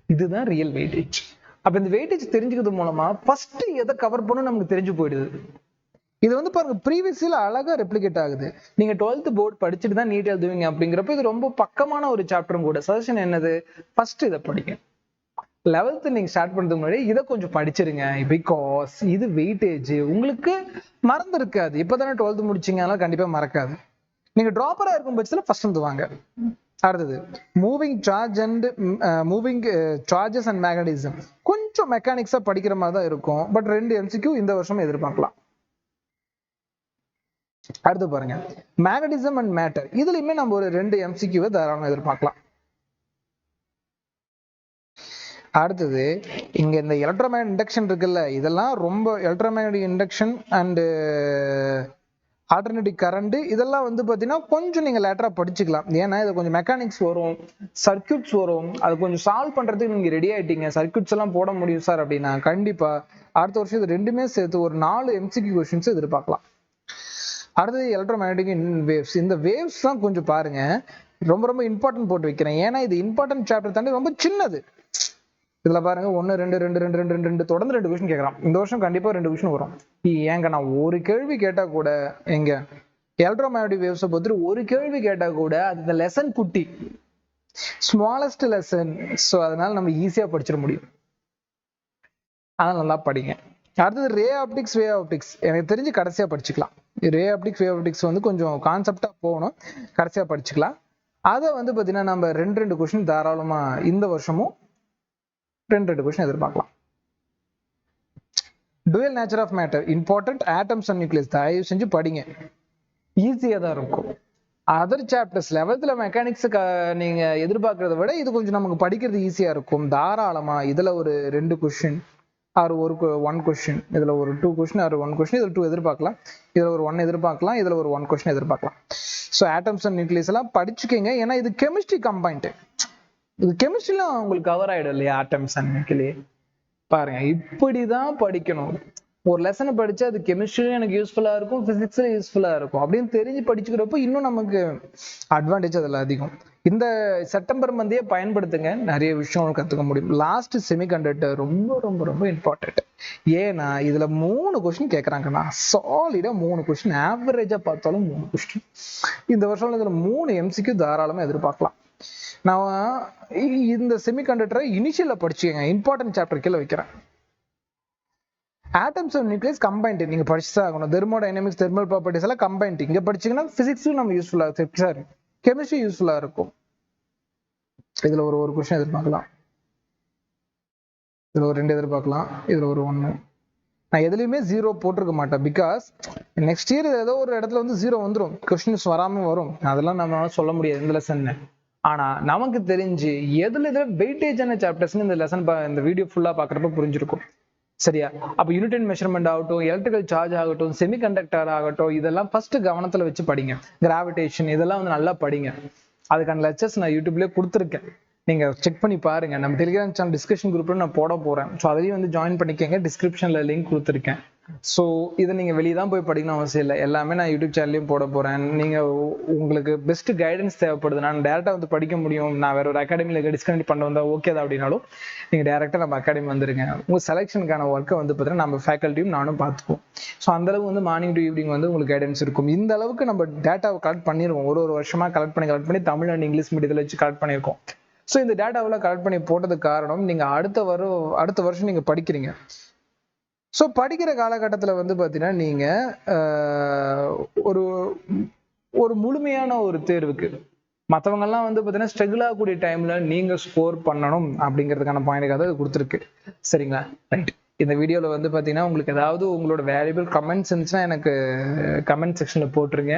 இதுதான் ரியல் வெயிட்டேஜ். அப்ப இந்த வெயிட்டேஜ் தெரிஞ்சுக்கிறது மூலமா ஃபர்ஸ்ட் எதை கவர் பண்ணணும் நமக்கு தெரிஞ்சு போயிடுது. இது வந்து பாருங்க ப்ரீவியஸ்ல அழகா ரெப்ளிகேட் ஆகுது. நீங்க 12th போர்டு படிச்சுட்டு தான் நீட் எழுதுவீங்க அப்படிங்கிறப்ப இது ரொம்ப பக்கமான ஒரு சாப்டரும் கூட. சஜஷன் என்னது, ஃபர்ஸ்ட் இதை படிங்க. 11th நீங்க ஸ்டார்ட் பண்றதுக்கு முன்னாடி இதை கொஞ்சம் படிச்சிருங்க. பிகாஸ் இது வெயிட்டேஜ் உங்களுக்கு மறந்து இருக்காது. இப்பதானே 12th முடிச்சீங்க, அதனால கண்டிப்பா மறக்காது. நீங்க டிராப்பரா இருக்கும் பட்சத்துல ஃபர்ஸ்ட் வந்து வாங்க. அடுத்தது மூவிங் சார்ஜஸ் அண்ட் மேக்னடிசம். கொஞ்சம் மெக்கானிக்ஸா படிக்கிற மாதிரி தான் இருக்கும். பட் 2 MCQ இந்த வருஷம் எதிர்பார்க்கலாம். அடுத்து பாருங்க மேக்னடிசம் அண்ட் மேட்டர். இதுலயுமே நம்ம ஒரு 2 MCQ தாராளமா எதிர்பார்க்கலாம். அடுத்தது இங்க இந்த எலக்ட்ரோமேக்னடிக் இண்டக்ஷன் இருக்குல்ல, இதெல்லாம் ரொம்ப electromagnetic induction and alternative current இதெல்லாம் வந்து பார்த்தீங்கன்னா கொஞ்சம் நீங்கள் லேட்டரா படிச்சுக்கலாம். ஏன்னா இது கொஞ்சம் மெக்கானிக்ஸ் வரும், சர்க்கியூட்ஸ் வரும். அது கொஞ்சம் சால்வ் பண்றதுக்கு நீங்க ரெடி ஆயிட்டீங்க, சர்க்கியூட்ஸ் எல்லாம் போட முடியும் சார் அப்படின்னா கண்டிப்பா அடுத்த வருஷம் இது ரெண்டுமே சேர்த்து ஒரு 4 MCQ கொஸ்டின்ஸ் எதிர்பார்க்கலாம். அடுத்தது எலக்ட்ரோமேக்னடிக் வேவ்ஸ். இந்த வேவ்ஸ் தான் கொஞ்சம் பாருங்க ரொம்ப ரொம்ப இம்பார்ட்டன்ட் போட்டு வைக்கிறேன். ஏன்னா இது இம்பார்ட்டன்ட் சாப்டர் தாண்டி ரொம்ப சின்னது. இதுல பாருங்க 1 2 2 2 2 2 தொடர்ந்து 2 கொஸ்டின் கேட்கறான். இந்த வருஷம் கண்டிப்பா 2 கொஸ்டின் வரும். ஏங்க நான் ஒரு கேள்வி கேட்டா கூட எங்க எலக்ட்ரோமேக்னடிக் வேவ்ஸை பத்தி ஒரு கேள்வி கேட்டா கூட அது லெசன் குட்டி, ஸ்மாலஸ்ட் லெசன். ஸோ அதனால நம்ம ஈஸியா படிச்சிட முடியும். அதனால நல்லா படிங்க. அடுத்தது ரே ஆப்டிக்ஸ், வே ஆப்டிக்ஸ். எனக்கு தெரிஞ்சு கடைசியா படிச்சுக்கலாம். ரே ஆப்டிக்ஸ், வே ஆப்டிக்ஸ் வந்து கொஞ்சம் கான்செப்டா போகணும், கடைசியா படிச்சுக்கலாம். அதை வந்து பாத்தீங்கன்னா நம்ம 2 கொஸ்டின் தாராளமா இந்த வருஷமும் 2 கொஸ்டின் எதிர்பார்க்கலாம். Dual nature of matter important, atoms and nucleus. தயவு செஞ்சு படிங்க, ஈஸியா தான் இருக்கும். அதர் சாப்டர்ஸ் 11th மெக்கானிக்ஸ் நீங்க எதிர்பார்க்கறத விட இது கொஞ்சம் நமக்கு படிக்கிறது ஈஸியா இருக்கும். தாராளமா இதுல ஒரு 2 கொஸ்டின் ஆர் ஒரு 1 கொஸ்டின், இதுல ஒரு 2 கொஸ்டின் ஆர் 1 கொஸ்டின், இதுல 2 எதிர்பார்க்கலாம், இதுல ஒரு 1 எதிர்பார்க்கலாம், இதுல ஒரு 1 கொஸ்டின் எதிர்பார்க்கலாம். ஸோ ஆட்டம்ஸ் அண்ட் நியூக்ளியஸ் எல்லாம் படிச்சுக்கங்க. ஏன்னா இது கெமிஸ்ட்ரி கம்பைன்ட், இது கெமிஸ்ட்ரிலாம் உங்களுக்கு கவர் ஆயிடும் இல்லையா. ஆட்டம்ஸ் அண்ட் நியூக்ளியஸ் பாருங்க இப்படிதான் படிக்கணும். ஒரு லெசனை படிச்சு அது கெமிஸ்ட்ரியும் எனக்கு யூஸ்ஃபுல்லா இருக்கும், பிசிக்ஸ்ல யூஸ்ஃபுல்லா இருக்கும் அப்படின்னு தெரிஞ்சு படிச்சுக்கிறப்போ இன்னும் நமக்கு அட்வான்டேஜ் அதில் அதிகம். இந்த செப்டம்பர் மந்தையே பயன்படுத்துங்க, நிறைய விஷயம் கத்துக்க முடியும். லாஸ்ட் செமிகண்டக்டர் ரொம்ப ரொம்ப ரொம்ப இம்பார்ட்டன்ட். ஏன்னா இதுல 3 கொஸ்டின் கேட்கறாங்கன்னா சாலிடா 3 கொஸ்டின், ஆவரேஜா பார்த்தாலும் 3 கொஸ்டின். இந்த வருஷம் இதுல 3 MCQ தாராளமா எதிர்பார்க்கலாம். நான் இந்த செமிகண்டக்டரை இனிஷியல்ல படிச்சுக்கங்க, இம்பார்ட்டன்ட் சாப்டர் கீழே வைக்கிறேன். ஆட்டம்ஸ் அண்ட் நியூக்ளியஸ் கம்பைன்ட் நீங்க படிச்சுதான் ஆகணும். தெர்மோடைனமிக்ஸ், தெர்மல் ப்ராப்பர்ட்டிஸ் எல்லாம் கம்பைன்ட் இங்க படிச்சீங்கன்னா பிசிக்ஸும் நம்ம யூஸ்ஃபுல்லா, சாரி கெமிஸ்ட்ரி யூஸ்ஃபுல்லா இருக்கும். இதுல ஒரு கொஸ்டின் எதிர்பார்க்கலாம், இதுல ஒரு 2 எதிர்பார்க்கலாம், இதுல ஒரு 1. நான் எதுலையுமே 0 போட்டிருக்க மாட்டேன். பிகாஸ் நெக்ஸ்ட் இயர் ஏதோ ஒரு இடத்துல வந்து 0 வந்துடும், கொஸ்டின்ஸ் வராம வரும். அதெல்லாம் நம்மளால சொல்ல முடியாது இந்த லெசன். ஆனா நமக்கு தெரிஞ்சு எதுல வெயிட்டேஜான சாப்டர்ஸ் இந்த லெசன் இந்த வீடியோ ஃபுல்லா பாக்குறப்ப புரிஞ்சிருக்கும். சரியா? அப்ப யூனிட் அண்ட் மெஷர்மெண்ட் ஆகட்டும், எலக்ட்ரிக்கல் சார்ஜ் ஆகட்டும், செமிகண்டக்டர் ஆகட்டும், இதெல்லாம் ஃபர்ஸ்ட் கவனத்துல வச்சு படிங்க. கிராவிடேஷன் இதெல்லாம் வந்து நல்லா படிங்க. அதுக்கான லெக்சர்ஸ் நான் யூடியூப்லயே கொடுத்துருக்கேன், நீங்க செக் பண்ணி பாருங்க. நம்ம டெலிகிராம் சேனல் டிஸ்கஷன் குரூப்ல நான் போட போறேன். ஸோ அதையும் வந்து ஜாயின் பண்ணிக்கங்க, டிஸ்கிரிப்ஷன்ல லிங்க் கொடுத்துருக்கேன். ஸோ இதை நீங்க வெளியே தான் போய் படிக்கணும் அவசியம் இல்லை, எல்லாமே நான் யூடியூப் சேனல்லையும் போட போறேன். நீங்க உங்களுக்கு பெஸ்ட் கைடன்ஸ் தேவைப்படுது, நான் டேரக்டா வந்து படிக்க முடியும், நான் வேற ஒரு அகாடமியில டிஸ்கனெக்ட் பண்ண வந்தா ஓகே தான் அப்படின்னாலும் நீங்க டேரக்டா நம்ம அகாடமி வந்துருங்க. உங்க செலெக்ஷனுக்கான ஒர்க்கை வந்து பார்த்தீங்கன்னா நம்ம ஃபேக்கல்ட்டியும் நானும் பார்த்துப்போம். ஸோ அந்த அளவு வந்து மார்னிங் டு ஈவினிங் வந்து உங்களுக்கு கைடன்ஸ் இருக்கும். இந்த அளவுக்கு நம்ம டேட்டாவை கலெக்ட் பண்ணிருவோம், ஒரு வருஷமா கலெக்ட் பண்ணி தமிழ் அண்ட் இங்கிலீஷ் மீடியத்தில் வச்சு கலெக்ட் பண்ணியிருக்கோம். ஸோ இந்த டேட்டாவெல்லாம் கலெக்ட் பண்ணி போட்டதுக்கு காரணம் நீங்க அடுத்த வருஷம் நீங்க படிக்கிறீங்க. ஸோ படிக்கிற காலகட்டத்தில் வந்து பார்த்தீங்கன்னா நீங்க ஒரு முழுமையான ஒரு தேர்வுக்கு மற்றவங்கெல்லாம் வந்து பார்த்தீங்கன்னா ஸ்ட்ரகிள் ஆகக்கூடிய டைம்ல நீங்க ஸ்கோர் பண்ணணும் அப்படிங்கிறதுக்கான பாயிண்ட்காக அது கொடுத்துருக்கு. சரிங்களா? ரைட். இந்த வீடியோவில் வந்து பார்த்தீங்கன்னா உங்களுக்கு ஏதாவது உங்களோட வேல்யூபிள் கமெண்ட்ஸ் இருந்துச்சுன்னா எனக்கு கமெண்ட் செக்ஷன்ல போட்டுருங்க.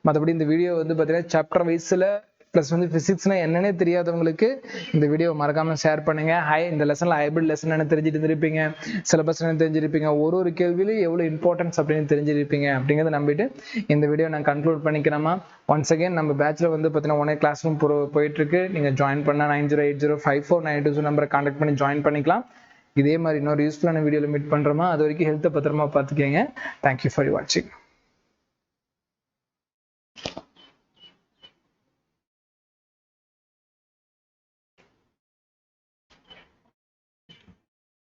மற்றபடி இந்த வீடியோ வந்து பார்த்தீங்கன்னா சாப்டர் வைஸ்ல ப்ளஸ் வந்து பிசிக்ஸ்னா என்னன்னே தெரியாதவங்களுக்கு இந்த வீடியோ மறக்காம ஷேர் பண்ணுங்க. இந்த லெசன்ல ஹைபிரிட் லெசன் என்ன தெரிஞ்சுட்டு இருந்திருப்பீங்க, சிலபஸ் என்ன தெரிஞ்சிருப்பீங்க, ஒரு கேள்வியிலும் எவ்வளவு இம்பார்ட்டன்ஸ் அப்படின்னு தெரிஞ்சிருப்பீங்க அப்படிங்கிறத நம்பிட்டு இந்த வீடியோ நான் கன்க்ளூட் பண்ணிக்கிறேமா. ஒன்ஸ் அகேன் நம்ம பேட்ச்ல வந்து பார்த்தீங்கன்னா ஒன்னே கிளாஸ் ரூம் போயிட்டு இருக்கு. நீங்க ஜாயின் பண்ணா 90805492 நம்பரை கான்டாக்ட் பண்ணி ஜாயின் பண்ணிக்கலாம். இதே மாதிரி இன்னொரு யூஸ்ஃபுல்லான வீடியோல மீட் பண்றோமா. அது வரைக்கும் ஹெல்த்தை பத்திரமா பார்த்துக்கங்க. தேங்க்யூ ஃபார் வாட்சிங்.